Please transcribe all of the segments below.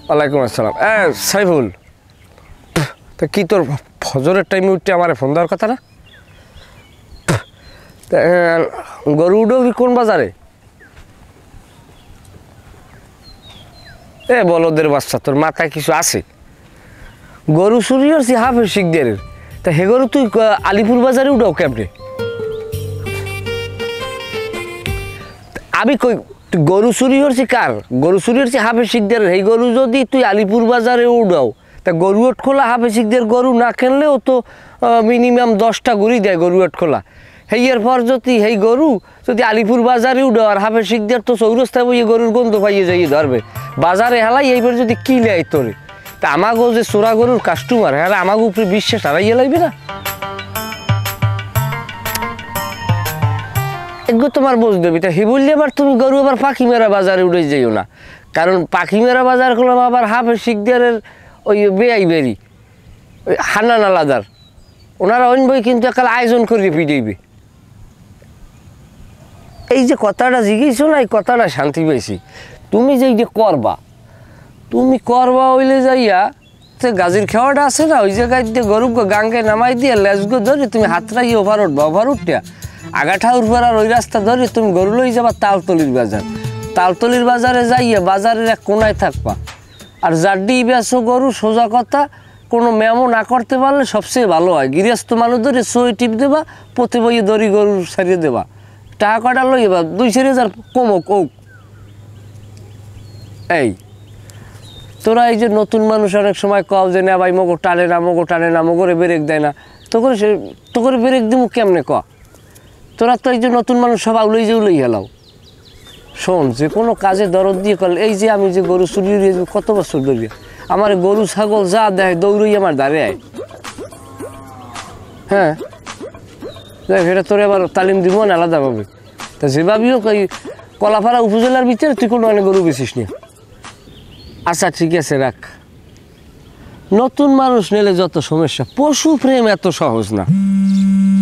ওয়ালাইকুম আসসালাম। সাইফুল, তা কি তোর ফজরের টাইমে উঠতে আমার ফোন দেওয়ার কথা না? গরু উঠেও কি কোন বাজারে? বলদের বাচ্চা, তোর মাথায় কিছু আছে? গরু চুরি হচ্ছে হাফের শিখদের, তা হে গরু তুই আলিপুর বাজারে উঠাও কেমনে? আমি কই গরু চুরি হচ্ছে কার? গরু চুরি হচ্ছে হাফের শিখদের। এই গরু যদি তুই আলিপুর বাজারে উঠাও, তা গরু ওট খোলা হাফের শিখদের গরু না কিনলেও তো মিনিমাম 10টা গরুই দেয় গরু ওট খোলা। হেইয়ের পর যদি এই গরু যদি আলিপুর বাজারে উঠাও, আর হাফের শিখদের তো চৌরাস্তায় বইয়ে গরুর গন্ধ পাইয়ে যাইয়ে ধরবে বাজারে হেলাই। এইবার যদি কি নেয় তোরে, তা আমাকেও যে চোরা গরুর কাস্টমার, হ্যাঁ আমাকে উপরে বিশ্বাস হারাইয়ে লাগবে না? এগুলো তোমার বুঝ দেবে। তা হে বললে আবার তুমি গরু আবার পাখি মেরা বাজারে উঠে যাইও না, কারণ পাখি মেরা বাজার করলাম আবার হাফের শিখদের ওই বেআই বেরি ওই হান্নান আলাদার, ওনারা অন্য বই কিন্তু একাল আয়োজন করে পিটাইবে। এই যে কথাটা জিজ্ঞেস না, এই কথাটা শান্তি পাইছি। তুমি যে করবা, তুমি করবা হইলে যাইয়া যে গাজির খেওয়াটা আছে না, ওই জায়গায় দিয়ে গরু গাঙ্গে নামাই দিয়ে লেজগো ধরে তুমি হাতরাই ওভার উঠবা, ওভার উঠটা আগাঠা উঠবার আর ওই রাস্তা ধরে তুমি গরু লই যাবা তালতলির বাজার। তালতলির বাজারে যাইয়া বাজারের এক কোনায় থাকবা, আর জাড্ডি বেছো গরু। সোজা কথা, কোনো মেমো না করতে পারলে সবচেয়ে ভালো হয়। গৃহস্থ মানুষ ধরে সই টিপ দেবা, প্রতি বইয়ে দড়ি গরু সারিয়ে দেবা, টাকা কটা লই যাবা 2-4 কমক ওক। এই তোরা এই যে নতুন মানুষ অনেক সময় কল যে না ভাই মগো টানে না, মগো টানে না, মগরে ব্রেক দেয় না, তো করে ব্রেক দিব কেমনে ক? তোরা তো এই যে নতুন মানুষ সব আউলেই যে উলেই হেলাও। শোন, যে কোনো কাজে দরদ দিয়ে করলে, এই যে আমি যে গরু চুরি কত বছর ধরিয়া, আমার গরু ছাগল যা দেয় দৌড়ই আমার দাঁড়িয়ে আয়। হ্যাঁ দেখ, এটা তোর এবার তালিম দিব না আলাদাভাবে। তা যেভাবেই হোক ওই কলাপাড়া উপজেলার ভিতরে তুই কোনো অনেক গরু বেচিস না। আচ্ছা ঠিক আছে রাখ। নতুন মানুষ নিলে যত সমস্যা, পশু প্রেম এত সহজ না।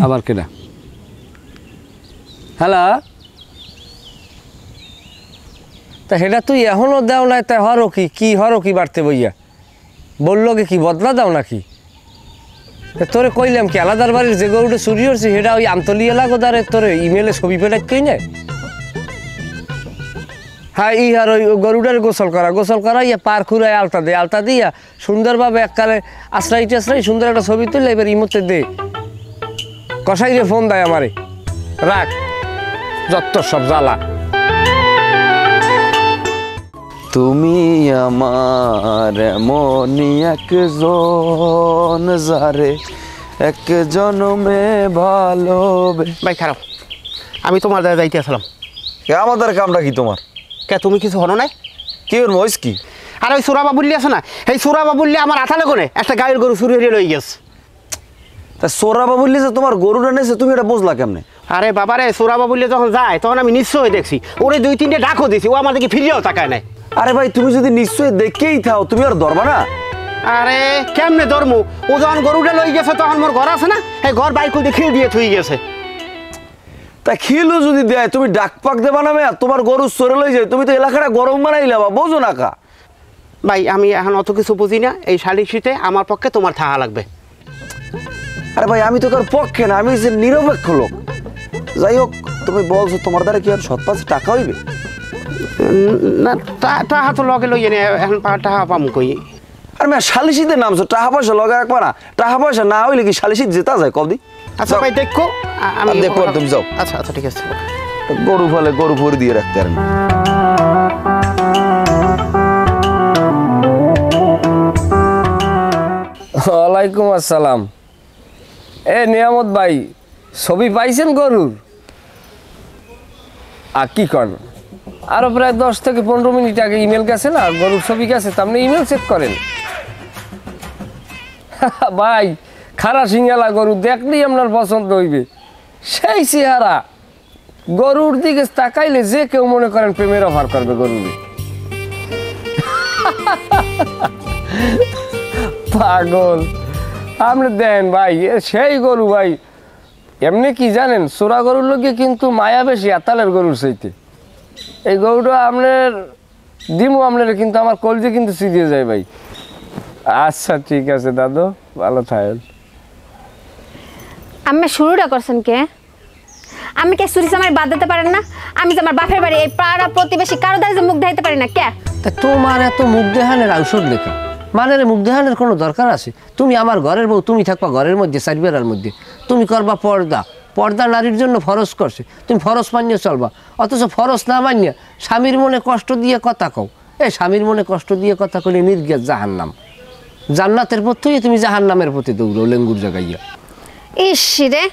আবার কেডা? হ্যালো, তা সেটা তুই এখনও দেও নাই, তাই হরো কি হরো কি বাড়তে বইয়া বললো কি বদলা দাও নাকি? তোরে কইলাম কি আলাদার বাড়ির যে গরুটা চুরি হচ্ছে সেটা ওই আমতলি এলাকা দ্বারে তোরে ইমেলে ছবি পেটাই কই না? হ্যাঁ, আর ওই গরুটার গোসল করা ইয়া পার খুঁড়ায় আলতা দিয়া সুন্দরভাবে এককালে আশ্রাই সুন্দর একটা ছবি তুললে এবার ইমোতে দে। কষাই রে ফোন দেয় আমারে, রাখ যত সব জ্বালা। তুমি আমার এমনই একজন যারে এক জনমে ভালোবে। ভাই খারাপ, আমি তোমার দাদা যাইতে আসলাম। আমাদের কামটা কি তোমার? কে তুমি কিছু হনো নাই? কি ওর মহিষ কি? আর ওই সুরা বাবুল্লি আছে না, এই সুরা বাবুল্লি আমার আথালে কোনে একটা গায়ের গরু চুরি হয়ে লই গেছে। তা সোরা বাবুল্লি যে তোমার গরুটা নেছে, তুমি এটা বুঝলা কেমনে? আরে বাবারে, সুরা বাবুল্লি যখন যায় তখন আমি নিশ্চয়ই দেখছি, ওরে 2-3টে ডাকও দিছি, ও আমার দিকে ফিরিয়েও তাকায় নাই। আরে ভাই, তুমি যদি নিশ্চয়ই দেখেই থাও, তুমি আর ধরবা না? আরে কেমনে ধর্মু? ও যখন গরুটা লই গেছে তখন মোর ঘর আছে না, এই ঘর বাইক করে খেয়ে দিয়ে থুই গেছে। তা খিলু যদি দেয়, তুমি ডাক পাক দেবা না? তোমার গরু চরে লই যায়, তুমি তো এলাকাটা গরম বানাইলাবা, বোঝো না কা? ভাই আমি এখন অত কিছু বুঝি না, এই সালিশিতে আমার পক্ষে তোমার থাকা লাগবে। আরে ভাই, আমি তো কার পক্ষে না, আমি যে নিরপেক্ষ লোক। যাই হোক, তুমি বলছো তোমার দ্বারা কি আর 7-5 টাকা হইবে? না, টাকা তো লগে লইয়ে নে, এখন টাকা পাম কই? আর সালিশিতে নামছো, টাকা পয়সা লগে রাখবা না? টাকা পয়সা না হইলে কি সালিশিতে জেতা যায় কদি? আচ্ছা ভাই দেখো, আমি দেখো, তুমি যাও। আচ্ছা ঠিক আছে। গরু ফলে গরু ভরে দিয়ে রাখতে পারেন। ওয়ালাইকুম আসসালাম। নিয়ামত ভাই, ছবি পাইছেন গরুর? আর কি করেন, আরো প্রায় 10 থেকে 15 মিনিট আগে ইমেল গেছে না, গরুর ছবি গেছে, তা আপনি ইমেল চেক করেন। ভাই খারা সিঙ্গালা গরু দেখলেই আপনার পছন্দ হইবে, সেই চেহারা। গরুর দিকে তাকাইলে যে কেউ মনে করেন প্রেমের অফার করবে গরুরে। পাগল আপনি দেন ভাই, সেই গরু ভাই। এমনি কি জানেন, চোরা গরুর লোকে কিন্তু মায়া বেশি আতালের গরুর চাইতে। এই গরুটা আপনার দিমু আপনারা, কিন্তু আমার কলজে কিন্তু সিরিয়ে যায় ভাই। আচ্ছা ঠিক আছে দাদু, ভালো থাকেন। আমি শুরুটা করছেন কে? আমি কে চুরি চামারি বাদ দিতে পারেন না? আমি যে আমার বাপের বাড়ি এই পাড়া প্রতিবেশী কারো দ্বারা যে মুখ দেখাইতে পারি না কে? তা তোমার এত মুখ দেহানের ঔষধ লেখা, মানে মুখ দেহানের কোনো দরকার আছে? তুমি আমার ঘরের বউ, তুমি থাকবা ঘরের মধ্যে চারবেড়ার মধ্যে, তুমি করবা পর্দা। পর্দা নারীর জন্য ফরজ করছে, তুমি ফরজ মানিয়ে চলবা। অথচ ফরজ না মানিয়ে স্বামীর মনে কষ্ট দিয়ে কথা কও। এই স্বামীর মনে কষ্ট দিয়ে কথা কলে নির্গেজ জাহান্নাম। জান্নাতের পথ থেকে তুমি জাহান্নামের পথে দৌড়ো লেঙ্গুর জাগাইয়া। ইস রে,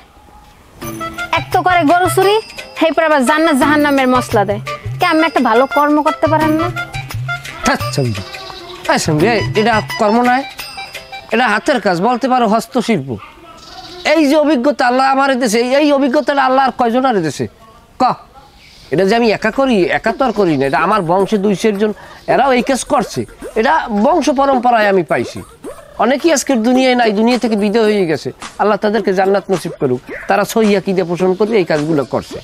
এক তো করে গরু চুরি, সেই পর আবার জান্নাত জাহান্নামের মশলা দেয়। কে আপনি একটা ভালো কর্ম করতে পারেন না? এটা কর্ম নয়, এটা হাতের কাজ, বলতে পারো হস্তশিল্প। এই যে অভিজ্ঞতা আল্লাহ আমার দেশে, এই অভিজ্ঞতাটা আল্লাহ আর কয়জনের দেশে ক? এটা যে আমি একা করি, একা তো আর করি না, এটা আমার বংশে 200 জন এরাও এই কাজ করছে। এটা বংশ পরম্পরায় আমি পাইছি। অনেকেই আজকের দুনিয়ায় নাই, দুনিয়া থেকে বিদায় হয়ে গেছে। আল্লাহ তাদেরকে জান্নাত নসিব করুক। তারা সহিয়া কিদে পোষণ করে এই কাজগুলো করছে।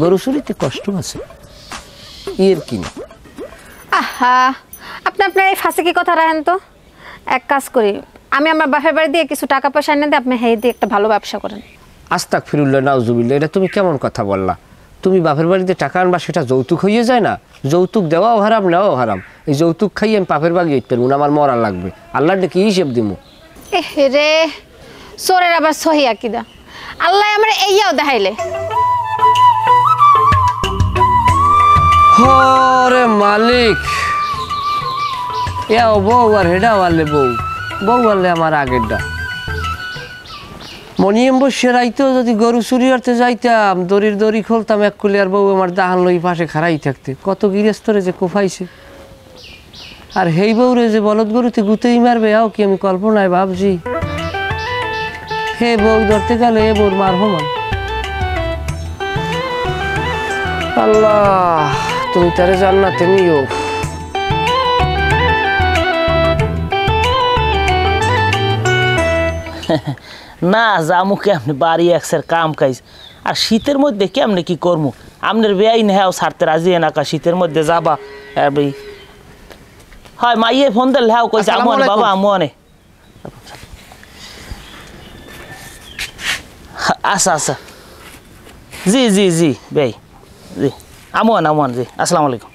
গরু চুরিতে কষ্ট আছে, এর কি না। আহা, আপনি আপনার এই ফাঁসে কি কথা রাখেন তো। এক কাজ করি, আমি আমার বাপের বাড়ি দিয়ে কিছু টাকা পয়সা এনে দিয়ে আপনি হেই দিয়ে একটা ভালো ব্যবসা করেন। আস্তাগফিরুল্লাহ, নাউজুবিল্লাহ, এটা তুমি কেমন কথা বললা? তুমি বাপের বাড়িতে টাকা আনবা, সেটা যৌতুক হয়ে যায় না? যৌতুক দেওয়াও হারাম, নেওয়াও হারাম। এই যৌতুক খাইয়ে আমি পাপের বাড়ি যেতে পারবো না, আমার মরা লাগবে। আল্লাহর কি হিসেব দিব? রে চোরের আবার সহি আকিদা, আল্লাহ আমার এইয়াও দেখাইলে। হরে মালিক, এও বউ আর হেডা ওয়ালে বউ, বউ বললে আমার আগেরটা। মনিয়ম বসে রাইতেও যদি গরু চুরি করতে যাইতাম, দড়ির দড়ি খুলতাম এক কুলি, আর বউ আমার দাহান লই পাশে খাড়াই থাকতে। কত গৃহস্থরে যে কোফাইছে। আর হেই বউরে যে বলদ গরুতে গুতেই মারবে, আও কি আমি কল্পনায় ভাবছি। হে বউ ধরতে গেলে এ বউর মার হমান। আল্লাহ তুমি তারে জান্নাতে নিও। না জামু কেমনি, বাড়ি একসের কাম কাজ। আর শীতের মধ্যে কেমনে কি করবো? আপনার বেয়াই নেহাও ছাড়তে রাজি এনাকা, শীতের মধ্যে যাবা। হয় মাইয়ে ফোন দিল, হ্যাঁ কইছে আমু আনে বাবা, আমু আনে। আচ্ছা আচ্ছা, জি জি জি বেই, জি আমু আন জি। আসসালামু আলাইকুম।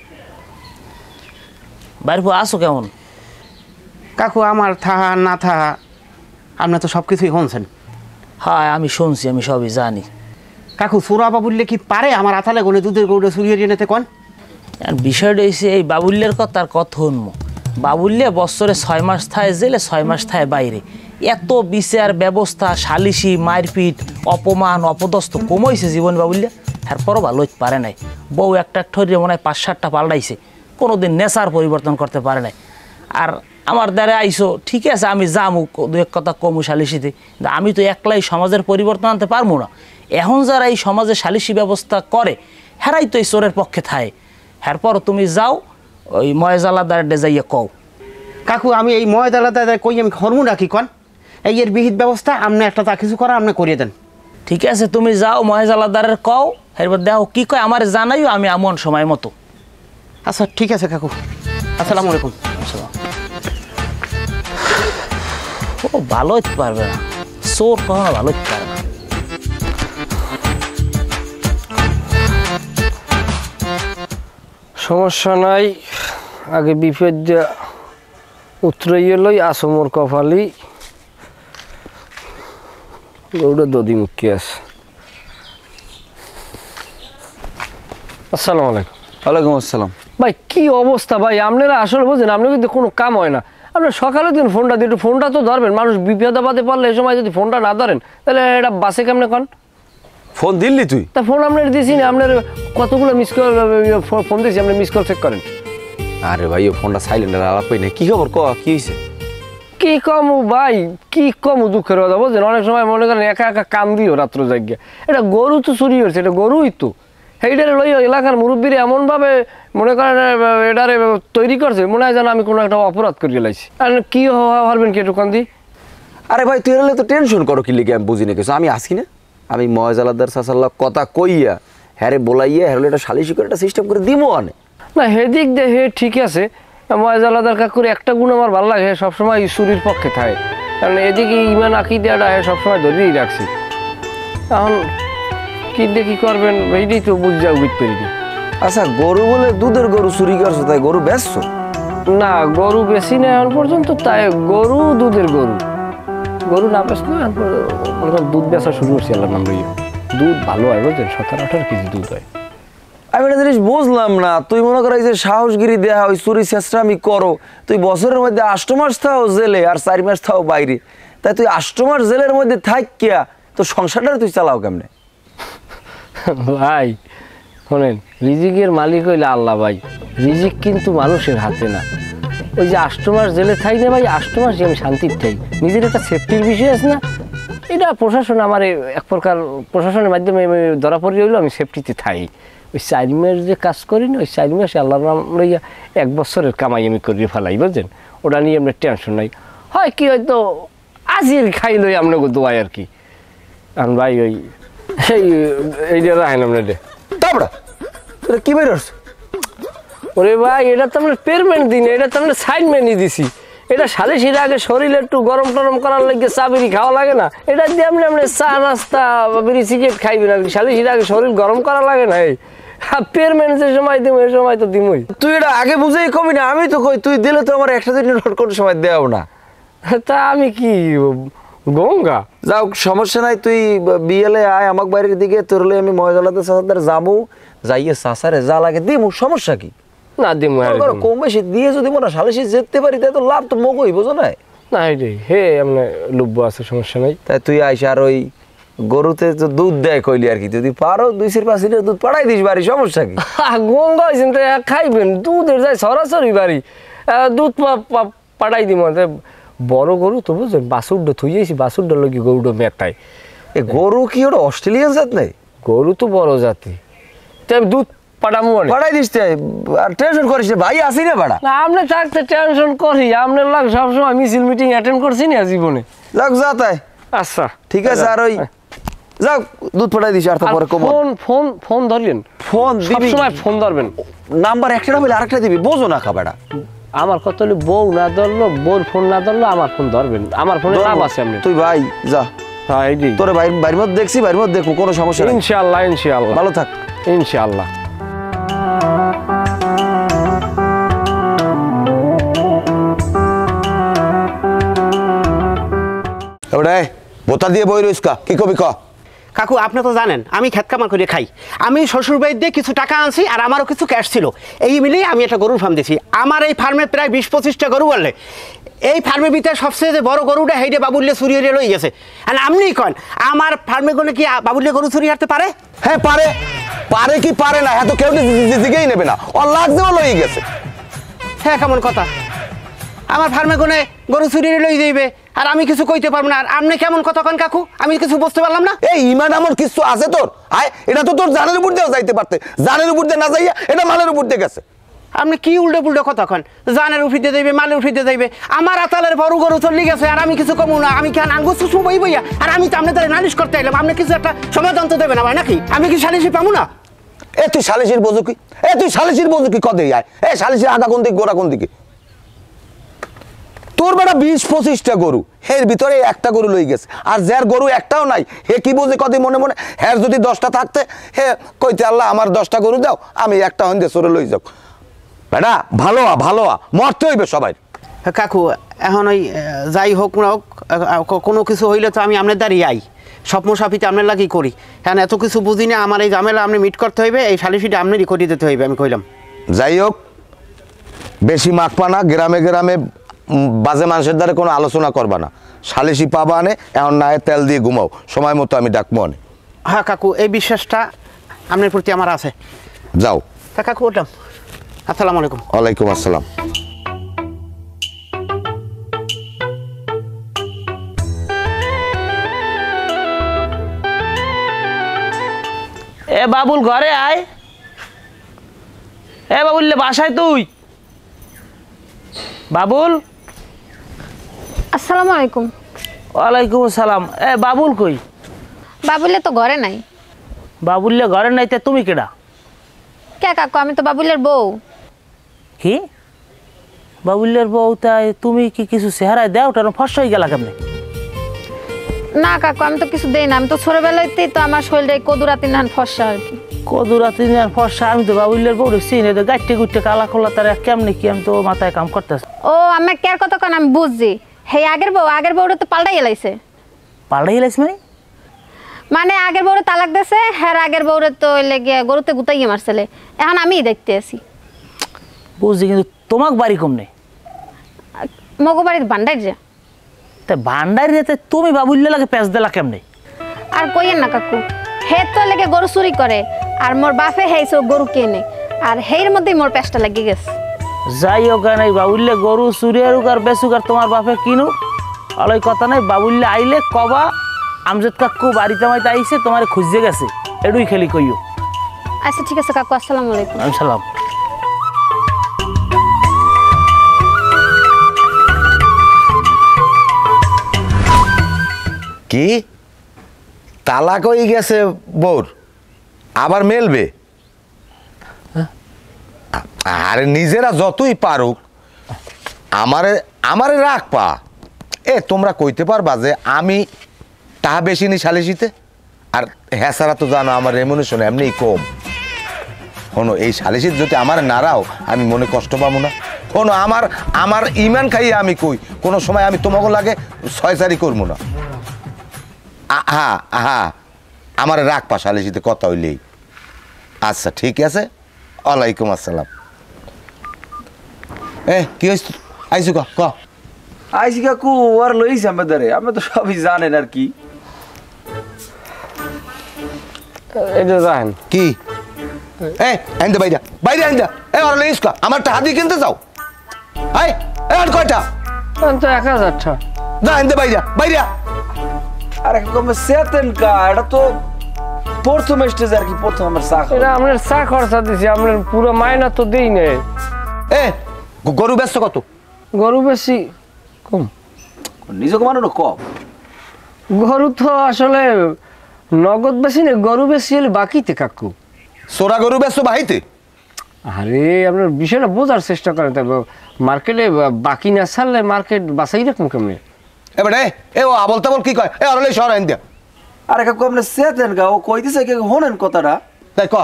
বাড়ি আসো কেমন? কাকু আমার থাহা না থাহা আপনি তো সব কিছুই শুনছেন। হ্যাঁ আমি শুনছি, আমি সবই জানি। কাকু চোরা বাবুল্লে কি পারে আমার আথালে গনে দুধের গরুটা চুরিয়ে নিতে কোন? আর বিষয়টা হচ্ছে এই বাবুল্যের কথা আর কত শুনবো। বাবুল্যে বছরে 6 মাস থায় জেলে, 6 মাস থায় বাইরে। এত বিচার ব্যবস্থা, সালিশি, মারপিট, অপমান, অপদস্থ কমাইছে জীবন বাবুল্যা। এরপরও ভালো পারে নাই। বউ একটা ঠরিয়ে মনে হয় 5-7টা পাল্টাইছে, কোনোদিন নেশার পরিবর্তন করতে পারে নাই। আর আমার দ্বারা আইসো, ঠিক আছে আমি যামু, দু এক কথা কমু সালিশিতে, কিন্তু আমি তো একলাই সমাজের পরিবর্তন আনতে পারবো না। এখন যারা এই সমাজে সালিশি ব্যবস্থা করে, হেরাই তো এই চোরের পক্ষে থাকে। এরপর তুমি যাও ওই ময়জালাদারে যাইয়া কও। কাকু আমি এই ময়দালাদা কই আমি হরমু নাকি কন? এই এর বিহিত ব্যবস্থা আপনি একটা তা কিছু করা আপনি করিয়ে দেন। ঠিক আছে তুমি যাও ময়জালাদারের কও, এরপর দেখো কি কয় আমার জানাইও, আমি আমন সময় মতো। আচ্ছা ঠিক আছে কাকু, আসসালামু আলাইকুম। ও ভালো হতে পারবে না, চোর কখনো ভালো হতে পারবে না। সমস্যা নাই, আগে বিপদ উতরাইয়ে লই, আসমর কপালি গরুটা দদি মুখী আছে। আসসালামু আলাইকুম। ওয়ালাইকুম আসসালাম। ভাই কি অবস্থা ভাই, আপনারা আসলে বুঝছেন, আপনার কিন্তু কোনো কাম হয় না। আপনার সকালে দিন ফোনটা দিয়ে, একটু ফোনটা তো ধরবেন। মানুষ বিপদ আপদে পড়লে এই সময় যদি ফোনটা না ধরেন, তাহলে এটা বাসে কেমনে কন? ফোন দিল্লি তুই? তা ফোন আপনার দিয়েছি না, আপনার কতগুলো মিস কল ফোন দিয়েছি, আপনি মিস কল চেক করেন। আরে ভাই ও ফোনটা সাইলেন্ট আলাপ পাই না। কি খবর ক, কি হয়েছে? কি কমু ভাই, কি কমু দুঃখের কথা বুঝছেন। অনেক সময় মনে করেন একা একা কাম দিও রাত্র জায়গা। এটা গরু তো চুরি হয়েছে, এটা গরুই তো। সেইটারে লইয়া এলাকার মুরব্বীরা এমনভাবে মনে করেন এটারে তৈরি করছে, মনে হয় যেন আমি কোনো একটা অপরাধ করিয়ে লাইছি। আর কি হারবেন কি একটু কান্দি? আরে ভাই তুই এলে তো টেনশন করো কি লিখে, আমি বুঝি না কিছু। আমি আসি না, আমি ময়জালাদার সাসাল্লাহ কথা কইয়া হ্যারে বলাইয়া হ্যারলে এটা সালিশি করে একটা সিস্টেম করে দিব আনে। না হেদিক দে হে ঠিক আছে, ময়জালাদার কাকুর একটা গুণ আমার ভালো লাগে, সবসময় চুরির পক্ষে থাকে। কারণ এদিকে ইমান আকিদাটা হে সবসময় ধরেই রাখছি। এখন কি দিয়ে কি করবেন এইটাই তো বুঝা উচিত করিনি। আচ্ছা গরু বলে দুধের গরু চুরি করছো, তাই গরু বেচছো? না গরু বেশি না এখন পর্যন্ত, তাই গরু দুধের গরু, গরু না বেচলে এখন পর্যন্ত দুধ বেচা শুরু করছি। আল্লাহ নাম লইয়া দুধ ভালো হয় বুঝছেন, 17-18 কেজি দুধ হয়। আমি একটা জিনিস বুঝলাম না, তুই মনে কর এই যে সাহসগিরি দেয়া ওই চুরি চেষ্টা আমি করো, তুই বছরের মধ্যে 8 মাস থাও জেলে আর 4 মাস থাও বাইরে, তাই তুই 8 মাস জেলের মধ্যে থাকিয়া তো সংসারটা তুই চালাও কেমনে? ভাই শোনেন, রিজিকের মালিক হইলে আল্লাহ ভাই, রিজিক কিন্তু মানুষের হাতে না। ওই যে 8 মাস জেলে থাই না ভাই, 8 মাস আমি শান্তির থাই, নিজের একটা সেফটির বিষয় আছে না, এটা প্রশাসন আমার এক প্রকার প্রশাসনের মাধ্যমে আমি ধরা পড়ে হইলো, আমি সেফটিতে থাই। ওই 4 মাস যে কাজ করি না, ওই 4 মাসে আল্লাহর নাম লইয়া 1 বছরের কামাই আমি করিয়ে ফেলাই বুঝছেন, ওটা নিয়ে আপনার টেনশন নাই। হয় কি হয়তো আজির খাই লই আপনাকে দোয়াই আর কি। কারণ ভাই ওই এইটা রাখেন আপনার তারপরে তোরা কি বের হচ্ছে? ওরে ভাই এটা তো আমরা পেমেন্ট দিন, এটা তো আমরা সাইনমেন্টই দিছি। এটা সালিশির আগে শরীরে একটু গরম টরম করার লাগে চা বিড়ি খাওয়া লাগে না, এটা দিয়ে আপনি চা নাস্তা বিড়ি সিগারেট খাইবেন আর কি। সালিশির আগে শরীর গরম করা লাগে না, এই পেমেন্ট যে সময় দিব এই সময় তো দিমই। তুই এটা আগে বুঝেই কবি না, আমি তো কই তুই দিলে তো আমার 100 দিন নোট কোনো সময় দেও না। তা আমি কি গঙ্গা? যাও সমস্যা নাই, তুই বিয়েলে আয় আমার বাড়ির দিকে, তোর লই আমি ময়দালাতে চাচাদের যাবো, যাইয়ে চাচারে যা লাগে দিমু, সমস্যা কি? না দিমু কম বেশি দিয়ে যদি মোটা সালিশি যেতে পারি তাই তো লাভ তো মগই, বুঝো না? না এটাই হে এমনি লুব্য আছে, সমস্যা নাই। তাই তুই আইস আর ওই গরুতে তো দুধ দেয় কইলি আর কি, যদি পারো 2-5 লিটার দুধ পাঠাই দিস বাড়ি, সমস্যা কি? গঙ্গা হয়েছেন তো খাইবেন, দুধের যায় সরাসরি বাড়ি, দুধ পাঠাই দিব। বড় গরু তো বুঝছেন, বাছুরটা থুইয়েছি, বাছুরটা লোক গরুটা মেটাই। এ গরু কি ওটা অস্ট্রেলিয়ান জাত নাই? গরু তো বড় জাতি, তাই দুধ পাঠামু পাঠাই দিস, আর টেনশন করিস না, ভাই আসি না বাড়া। না আপনি থাকতে টেনশন করি, আপনার লাগ সবসময় মিছিল মিটিং অ্যাটেন্ড করছি না জীবনে। যাক যা তাই, আচ্ছা ঠিক আছে। আর ওই যাক দুধ পাঠাই দিস, আর তারপরে কম ফোন ধরলেন, ফোন দিবি, সবসময় ফোন ধরবেন। নাম্বার একটা না বলে আরেকটা দিবি, বোঝো না খাবারটা। আমার কত হলে বউ না ধরলো, বউর ফোন না ধরলো, আমার ফোন ধরবেন, আমার ফোনে নাম আছে। আপনি তুই ভাই যা, হ্যাঁ এইটাই তোর বাড়ির মধ্যে দেখছি, বাড়ির মধ্যে দেখবো, কোনো সমস্যা নেই। ইনশাআল্লাহ ইনশাআল্লাহ, ভালো থাক ইনশাআল্লাহ। এবারে বোতা দিয়ে বই রইস কা, কি কবি ক? কাকু আপনি তো জানেন আমি খেত কামার করে খাই, আমি শ্বশুর বাড়ি দিয়ে কিছু টাকা আনছি আর আমারও কিছু ক্যাশ ছিল, এই মিলিয়ে আমি একটা গরুর ফার্ম দিছি। আমার এই ফার্মে প্রায় 20-25টা গরু বললে, এই ফার্মের ভিতরে সবচেয়ে যে বড় গরুটা হেইডে বাবুল্লে চুরি হয়ে লই গেছে। আর আপনি কন আমার ফার্মে গেলে কি বাবুল্লে গরু চুরি হারতে পারে? হ্যাঁ পারে, পারে কি পারে না, হ্যাঁ তো কেউ দিকেই নেবে না, ওর লাগছেও লই গেছে। হ্যাঁ কেমন কথা, আমার ফার্মে গনে গরু চুরি লই যাইবে আর আমি কিছু কইতে পারবো না, আর আপনি কেমন কথা কন কাকু, আমি কিছু বুঝতে পারলাম না। এই ইমান আমার কিছু আছে তোর? আয় এটা তো তোর জানের উপর দিয়েও যাইতে পারতে, জানের উপর দিয়ে না যাইয়া এটা মালের উপর দিয়ে গেছে। আপনি কি উল্টো পুল্টো কথা কন, জানের উঠিতে যাইবে মালে উঠিতে যাইবে, আমার আতালের বড় গরু চলে গেছে আর আমি কিছু কমু না, আমি কেন আঙ্গুর সুসু বই বইয়া, আর আমি তো আপনাদের নালিশ করতে এলাম, আপনি কিছু একটা সমাধান তো দেবেন আমার নাকি, আমি কি সালিশি পাবো না? এ তুই সালিশির বোঝো কি, এ তুই সালিশির বোঝো কি, কদে আয়, এ সালিশির আগা কোন দিকে গোড়া কোন দিকে? তোর বেটা 20-25টা গরু, এর ভিতরে একটা গরু লই গেছে, আর যার গরু একটাও নাই হে কি বোঝে কদি মনে মনে, হ্যাঁ যদি 10টা থাকতে হে কইতে আল্লাহ আমার 10টা গরু দাও, আমি একটা হইতে সরে লই যাও। বেটা ভালো মরতে হইবে সবাই। কাকু এখন ওই যাই হোক না হোক, কোনো কিছু হইলে তো আমি আপনার দাঁড়িয়ে আই, স্বপ্ন সাফিতে আপনার লাগি করি, হ্যাঁ এত কিছু বুঝি না, আমার এই ঝামেলা আপনি মিট করতে হইবে, এই সালিশিটা আপনারই করিয়ে দিতে হইবে, আমি কইলাম। যাই হোক বেশি মাখবা না, গ্রামে গ্রামে বাজে মানুষের দ্বারা কোনো আলোচনা করবা না, সালিশি পাবা আনে, এখন না তেল দিয়ে ঘুমাও, সময় মতো আমি ডাকবো আনে। হ্যাঁ কাকু এই বিশ্বাসটা আপনার প্রতি আমার আছে। যাও। তা কাকু ওটাম, আসসালামু আলাইকুম। ওয়ালাইকুম আসসালাম। এ বাবুল ঘরে আয়, এ বাবুল বাসায় তুই, বাবুল। আসসালামু আলাইকুম। ওয়ালাইকুম আসসালাম। এ বাবুল কই? বাবুলে তো ঘরে নাই। বাবুল্লে ঘরে নাই, তে তুমি কেডা? কে কাকু, আমি তো বাবুলের বউ। কি বাবুল্যের বউ তাই তুমি কি কিছু চেহারায় দেও ওটা ফর্সা হয়ে গেলা কেমনে? না কাকু আমি তো কিছু দেই না, আমি তো ছোটবেলাতেই তো আমার শরীরে কদুরাতি নান ফর্সা আর কি। কদুরাতি আর ফর্সা আমি তো বাবুল্যের বউ চিনি, গাইটে গুটে কালা খোলা তার কেমনে কি আমি তো মাথায় কাম করতেছি। ও আমি কেয়ার কত কান আমি বুঝছি। হে আগের বউটা তো পাল্টাই এলাইছে। পাল্টাই এলাইছে মানে আগের বউরে তালাক দিয়েছে, হ্যাঁ আগের বউরে তো লেগে গরুতে গুতাইয়ে মারছিলে, এখন আমিই দেখতে আসি। বুঝছি, কিন্তু তোমাক বাড়ি কম নেই মগো বাড়ির ভান্ডার যে তা ভান্ডারি রেতে তুমি বাবুল্য লাগে পেঁচ দিলা কেমনে? আর কইয়েন না কাকু, হে তো লেগে গরু চুরি করে আর মোর বাপে হেইছে গরু কেনে, আর হের মধ্যেই মোর পেঁচটা লেগে গেছে। যাই হোক নাই বাবুল্য গরু চুরি আরুক আর বেচুক আর তোমার বাপে কিনু অলই কথা নাই। বাবুল্য আইলে কবা আমজদ কাকু বাড়িতে মাইতে আইছে তোমার খুঁজে গেছে, এডুই খেলি কইও। আচ্ছা ঠিক আছে কাকু, আসসালামু আলাইকুম। সালাম। কি তালাক হয়ে গেছে বউর, আবার মেলবে? আরে নিজেরা যতই পারুক আমারে রাখ পা। তোমরা কইতে পারবা যে আমি টাকা বেশি নি সালিশিতে? আর হ্যাঁ সারা তো জানো আমার রেমুনেশন এমনি কম। শোনো এই সালিশিত যদি আমার নাড়াও আমি মনে কষ্ট পাবো না। শোনো আমার ইমান খাইয়ে আমি কই কোনো সময় আমি তোমাকে লাগে ছয়চারি করবো না। হ্যাঁ আমার রাখ পা সালিশিতে কথা হইলেই। আচ্ছা ঠিক আছে, ওয়ালাইকুম আসসালাম। কি হয়েছে আইসু ক আইসি কাকু আর লইছি আমাদের, আপনি তো সবই জানেন আর কি। এটা জানেন কি আইন্দা বাইরে আইন্দা ওরা লইস কা আমার টাকা দিয়ে কিনতে যাও। আর কয়টা? তো 1000টা। না আইন্দা বাইরে। আর একদম সেতেন কা, এটা তো প্রথম স্টেজ আর কি, প্রথম আমার চা এটা আপনার চা খরচা দিছি, আপনার পুরো মাইনা তো দেই নাই। গরু ব্যস্ত কত? গরু বেশি কম, নিজে কমানো না কম। গরু তো আসলে নগদ বেশি না, গরু বেশি হলে বাকিতে কাকু। সোরা গরু ব্যস্ত বাহিতে? আরে আপনার বিষয়টা বোঝার চেষ্টা করেন, তবে মার্কেটে বাকি না ছাড়লে মার্কেট বাছাই রাখুন কেমনি? এবারে ও আবল তাবল কি কয়? অরলে শহর আইন দিয়া। আরে কাকু আপনি সেতেন কা, ও কইতেছে কি হোনেন কথাটা? তাই ক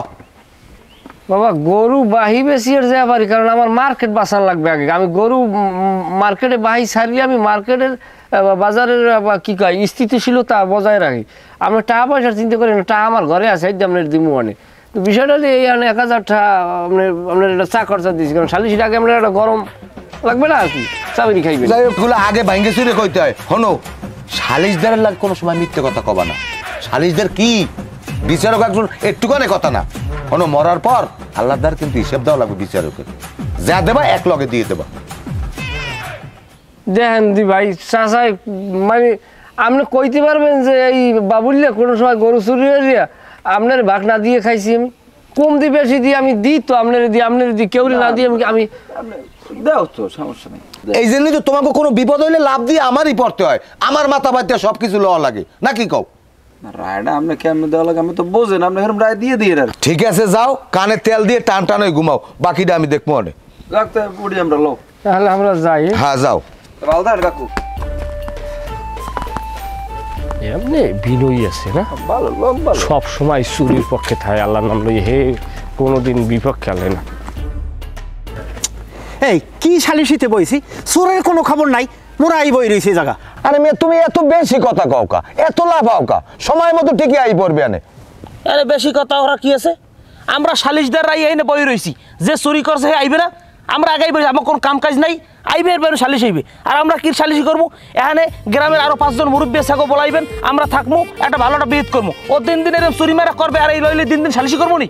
বাবা গরু বাহি বেশি আর যা পারি, কারণ আমার মার্কেট বাঁচান লাগবে আগে। আমি গরু মার্কেটে বাহি ছাড়লে আমি মার্কেটের বাজারের কি কয় স্থিতিশীলতা বজায় রাখি। আমরা টাকা পয়সার চিন্তা করি না, টাকা আমার ঘরে আছে আপনার দিমু মানে। তো বিষয়টা এই 1000 টাকা আপনার এটা চা খরচা দিয়েছি, কারণ সালিশির আগে আমরা একটা গরম লাগবে না আর কি, চাবিনি খাইবে। যাই হোক আগে ভাঙ্গে চুরে কইতে হয়। শোনো সালিশদারের লাগে কোনো সময় মিথ্যে কথা কবা না। সালিশদার কি বিচারক একজন একটুখানে কথা না। শোনো মরার পর আল্লাহদার কিন্তু হিসেব দেওয়া লাগবে বিচারকের, যা দেবা এক লগে দিয়ে দেবা। দেখেন দি ভাই চাচাই মানে আপনি কইতে পারবেন যে এই বাবুল্যা কোনো সময় গরু চুরি হইয়া আপনার ভাগ না দিয়ে খাইছি? আমি কম দিয়ে বেশি দিয়ে আমি দিই তো আপনার দিই কেউ না দিয়ে আমি দাও তো, সমস্যা নেই। এই জন্যই তো তোমাকে কোনো বিপদ হইলে লাভ দিয়ে আমারই পড়তে হয়, আমার মাথা বাড়তে সবকিছু লওয়া লাগে নাকি কও? রায়টা আপনি কেমন দেওয়া লাগে আমি তো বোঝেন, আপনি এরকম রায় দিয়ে দিয়ে আর। ঠিক আছে যাও, কানে তেল দিয়ে টান টান হয়ে ঘুমাও, বাকিটা আমি দেখবো অনেক। রাখতে উঠি আমরা লোক, তাহলে আমরা যাই। হ্যাঁ যাও। ভালো থাকেন কাকু। এমনি বিনয়ী আছে না, ভালো লোক, ভালো। সব সময় চুরির পক্ষে থাকে, আল্লাহর নাম লই হে কোনোদিন বিপক্ষে আলে না। এই কি সালিশিতে বইছি, চোরের কোনো খবর নাই, মোরাই বই রয়েছে জায়গা। আরে মেয়ে তুমি এত বেশি কথা কও কা, এত লাভ হও কা, সময় মতো ঠিকই আই পড়বে আনে। আরে বেশি কথা ওরা কি আছে? আমরা সালিশদার রাই আইনে বই রইছি, যে চুরি করছে হে আইবে না, আমরা আগাই বই, আমার কোনো কাম কাজ নাই, আইবে এর বাইরে সালিশ হইবে। আর আমরা কি সালিশি করবো? এখানে গ্রামের আরো 5 জন মুরব্বী সাগো বলাইবেন, আমরা থাকবো, একটা ভালোটা বিহিত করবো। ও দিন দিন এরকম চুরি মারা করবে আর এই লইলে দিন দিন সালিশি করবো নি?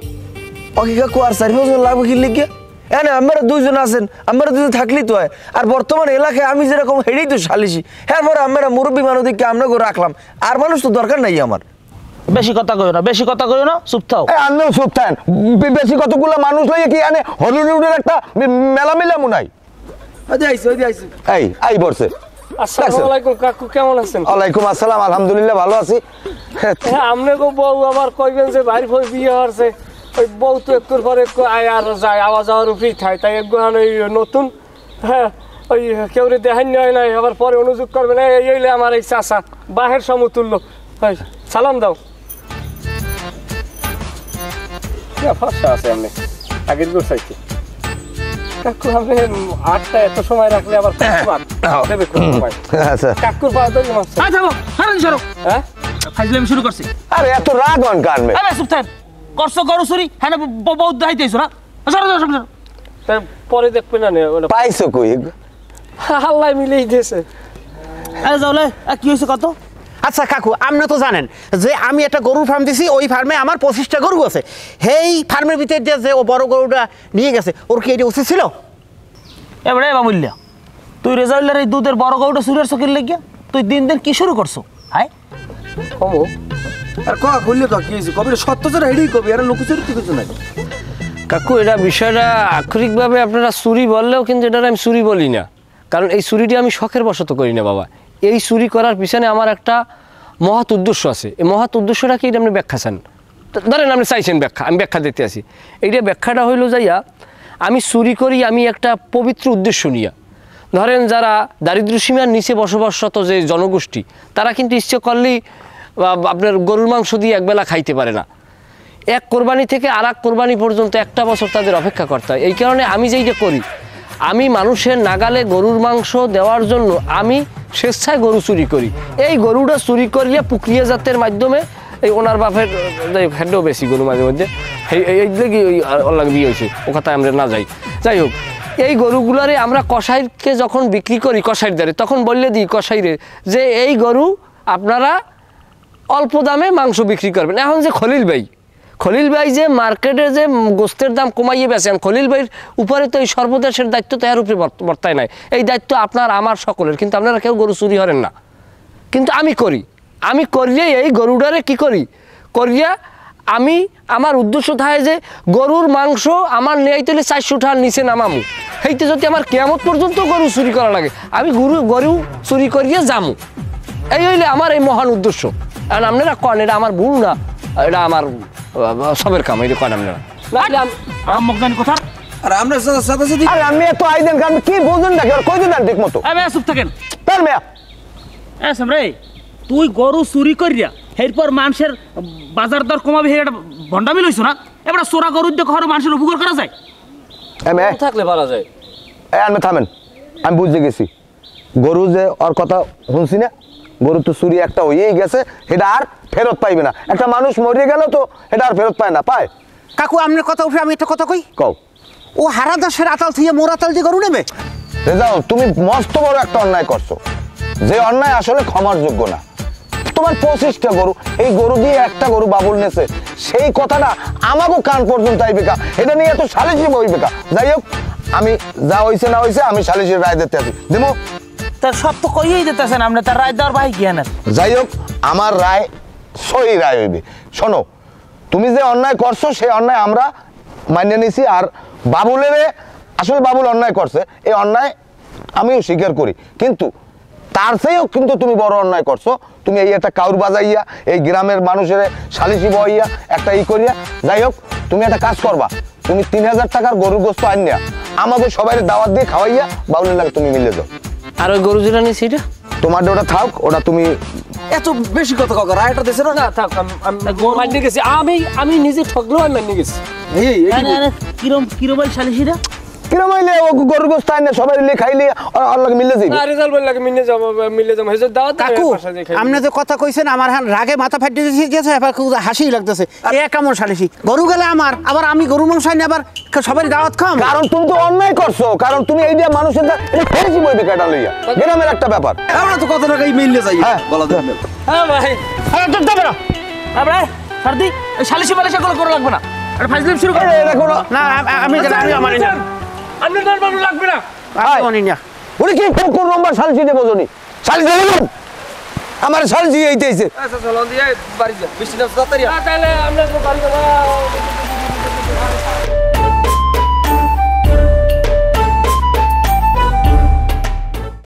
ওকে কাকু আর 4-5 জন লাগবে কি লিখে? এনে আমরা 2 জন আছেন, আমরা 2 জন থাকলেই তো হয়। আর বর্তমান এলাকায় আমি যেরকম হেডেই তো সালিশি, হ্যাঁ পরে আমরা মুরব্বী মানুষ দিকে আমরা রাখলাম, আর মানুষ তো দরকার নাই আমার। বেশি কথা কইও না, বেশি কথা কইও না, চুপ থাও। আমিও চুপ থাকেন, বেশি কতগুলো মানুষ লইয়ে কি আনে হলিউডের একটা মেলা মিলামু নাই? এই পড়ছে। আসসালামু আলাইকুম কাকু, কেমন আছেন? ওয়ালাইকুম আসসালাম, আলহামদুলিল্লাহ ভালো আছি। আপনি গো বউ আবার কইবেন যে ভাই ফই বিয়ে হচ্ছে, ওই বউ তো একটুর পরে একটু আয় আর যায়, আওয়াজ যাওয়ার উপরেই থাকে, তাই একগুহান ওই নতুন, হ্যাঁ ওই কেউ দেখান হয় নাই, আবার পরে অনুযোগ করবে না, এই হইলে আমার এই চাষা বাহের সমতুল্য। হয় সালাম দাও। ফর্সা আছে আপনি আগের গোসাইতে কাকু, আপনি আটটা এত সময় রাখলে আবার দেবে কাকুর পাওয়া তো হ্যাঁ ফাইজলামি শুরু করছি। আরে এত রাগ হন কানবে, আরে চুপ থাক, করছো গরু চুরি, হ্যাঁ বহুত দাইতেছো না, পরে দেখবে না পাইছো কই? আল্লাহ মিলেই দিয়েছে। আরে যাওলে কি হয়েছে কত? আচ্ছা কাকু, আপনি তো জানেন যে আমি একটা গরুর ফার্ম দিছি, ওই ফার্মে আমার 25টা গরু আছে। সেই ফার্মের ভিতর দিয়ে যে ও বড় গরুটা নিয়ে গেছে, ওর কি এটা উচিত ছিল? এবারে বাবুল্লা, তুই রেজাউল্লার এই দুধের বড় গরুটা চুরের চকির লেগিয়া তুই দিন দিন কি শুরু করছো? হায় কমো আর খুললে কি হয়েছে? কবে সত্য যেটা হেডেই কবি, আর লোকচুরি কিছু নাই। কাকু এটা বিষয়টা আক্ষরিকভাবে আপনারা চুরি বললেও কিন্তু এটা আমি চুরি বলি না, কারণ এই চুরিটি আমি শখের বশত করি না বাবা। এই চুরি করার পিছনে আমার একটা মহৎ উদ্দেশ্য আছে। এই মহৎ উদ্দেশ্যটা কি এটা আপনি ব্যাখ্যা চান? ধরেন আপনি চাইছেন ব্যাখ্যা, আমি ব্যাখ্যা দিতে আসি। এইটা ব্যাখ্যাটা হইল যাইয়া, আমি চুরি করি আমি একটা পবিত্র উদ্দেশ্য নিয়ে। ধরেন যারা দারিদ্র সীমার নিচে বসবাসরত যে জনগোষ্ঠী, তারা কিন্তু ইচ্ছে করলেই আপনার গরুর মাংস দিয়ে একবেলা খাইতে পারে না। এক কোরবানি থেকে আর এক কোরবানি পর্যন্ত একটা বছর তাদের অপেক্ষা করতে হয়। এই কারণে আমি যেইটা করি, আমি মানুষের নাগালে গরুর মাংস দেওয়ার জন্য আমি স্বেচ্ছায় গরু চুরি করি। এই গরুটা চুরি করিয়া প্রক্রিয়াজাতের মাধ্যমে এই ওনার বাপের হেডও বেশি গরু মাঝে মধ্যে এইগুলো ওই অল্লাহ বিয়ে হয়েছে, ও কথা আমরা না যাই। যাই হোক, এই গরুগুলারে আমরা কসাইকে যখন বিক্রি করি কসাইর দ্বারে, তখন বললে দিই কসাইরে যে এই গরু আপনারা অল্প দামে মাংস বিক্রি করবেন। এখন যে খলিল ভাই যে মার্কেটে যে গোস্তের দাম কমাইয়ে বেচেন, খলিল ভাইয়ের উপরে তো এই সর্বদেশের দায়িত্ব তো এর উপরে বর্তায় নাই। এই দায়িত্ব আপনার আমার সকলের, কিন্তু আপনারা কেউ গরু চুরি করেন না, কিন্তু আমি করি। আমি করিয়ে এই গরুটারে কি করিয়া আমি আমার উদ্দেশ্য থাকে যে গরুর মাংস আমার নেই তুলে 400 টাকার নিচে নামামু। সেইতে যদি আমার কিয়ামত পর্যন্ত গরু চুরি করা লাগে, আমি গরু চুরি করিয়ে যামু। এই হইলে আমার এই মহান উদ্দেশ্য। কারণ আপনারা কন এটা আমার ভুল না, এটা আমার সবের কাম, এটা কন আপনারা। কথা আর আমরা সাথে সাথে আরে আমি এত আইদেন কারণ কি বোঝেন না, কই দেন ঠিক মতো? চুপ থাকেন তার মেয়া রে, তুই গরু চুরি করিয়া এরপর মানুষের বাজার দর কমাবি, এটা ভণ্ডামি লইছো না? এবার চোরা গরু দিয়ে কখনো মানুষের উপকার করা যায়? থাকলে পারা যায়। আমি থামেন, আমি বুঝতে গেছি। গরু যে ওর কথা শুনছি না, গরু তো চুরি একটা হয়েই গেছে, এটা আর ফেরত পাইবে না। একটা মানুষ মরিয়ে গেল তো এটা আর ফেরত পায় না, পায়? কাকু, আপনার কথা উঠে আমি একটা কথা কই। কও। ও হারা দাসের আতাল থেকে মোর আতাল দিয়ে গরু নেবে? রেজাও, তুমি মস্ত বড় একটা অন্যায় করছো, যে অন্যায় আসলে ক্ষমার যোগ্য না। তোমার 25টা গরু, এই গরু দিয়ে একটা গরু বাবুল নেছে, সেই কথাটা আমাকেও কান পর্যন্ত আইবে কা, এটা নিয়ে এত সালিশি বইবে কা। যাই হোক, আমি যা হইছে না হইছে, আমি সালিশির রায় দিতে আছি, দেবো। তার সব তো কইয়েই দিতেছেন আপনি, তার রায় দেওয়ার ভাই জ্ঞান আছে। যাই হোক, আমার রায় সহি রায় হইবে। শোনো, তুমি যে অন্যায় করছো সেই অন্যায় আমরা মান্য নিছি, আর বাবুলের আসলে বাবুল অন্যায় করছে, এই অন্যায় আমিও স্বীকার করি, কিন্তু তার চেয়েও কিন্তু তুমি বড় অন্যায় করছো। তুমি এই একটা কাউর বাজাইয়া এই গ্রামের মানুষের সালিশি বইয়া একটা করিয়া, যাই হোক, তুমি একটা কাজ করবা, তুমি 3000 টাকার গরুর গোস্ত আনিয়া আমাকে সবাই দাওয়াত দিয়ে খাওয়াইয়া বাবুলের লাগে তুমি মিলে যাও। আর ওই গরু যেটা নিয়েছি এটা তোমার ওটা থাক, ওটা তুমি এত বেশি কথা কাকা, রায়টা দেশে না থাক। মানিয়ে গেছি আমি নিজে ঠকলেও আমি মানিয়ে গেছি। কিরম সালিশিরা কিরম হইলে ও গরুর গোস্ত আনিয়া সবাই খাইলে আর লাগে মিলে যাবে। রেজাল্ট বল লাগে মিলে যাবো হেজর দাওয়াত। কাকু, আপনি যে কথা কইছেন আমার রাগে মাথা ফাটিয়ে দিয়েছে, এবার খুব হাসি লাগতেছে। এ কেমন সালিশি? গরু গেলে আমার, আবার আমি গরু মাংস আনি আবার সবাই দাওয়াত খাম? কারণ তুমি তো অন্যায় করছো, কারণ তুমি এই দিয়ে মানুষের ফেরেছি বইবে কেটা লইয়া, গ্রামের একটা ব্যাপার। আমরা তো কত টাকাই মিললে যাই। হ্যাঁ, বলা দেন। হ্যাঁ ভাই, দেবে না সারদি, সালিশি মালিশা গুলো করা লাগবে না, এটা ফাইজলামি শুরু করে। এটা কোনো না, আমি মানি না, আমি নরমাল লাগবে না, আমি মানি না। উনি কি কোন নম্বর সালিশি দেবো জনি? সালিশি দেবেন আমার সালিশি এইতেছে। আচ্ছা চলো দিয়ে বাড়ি যা, বৃষ্টি না তাড়াতাড়ি। তাহলে আমরা বাড়ি যাবো।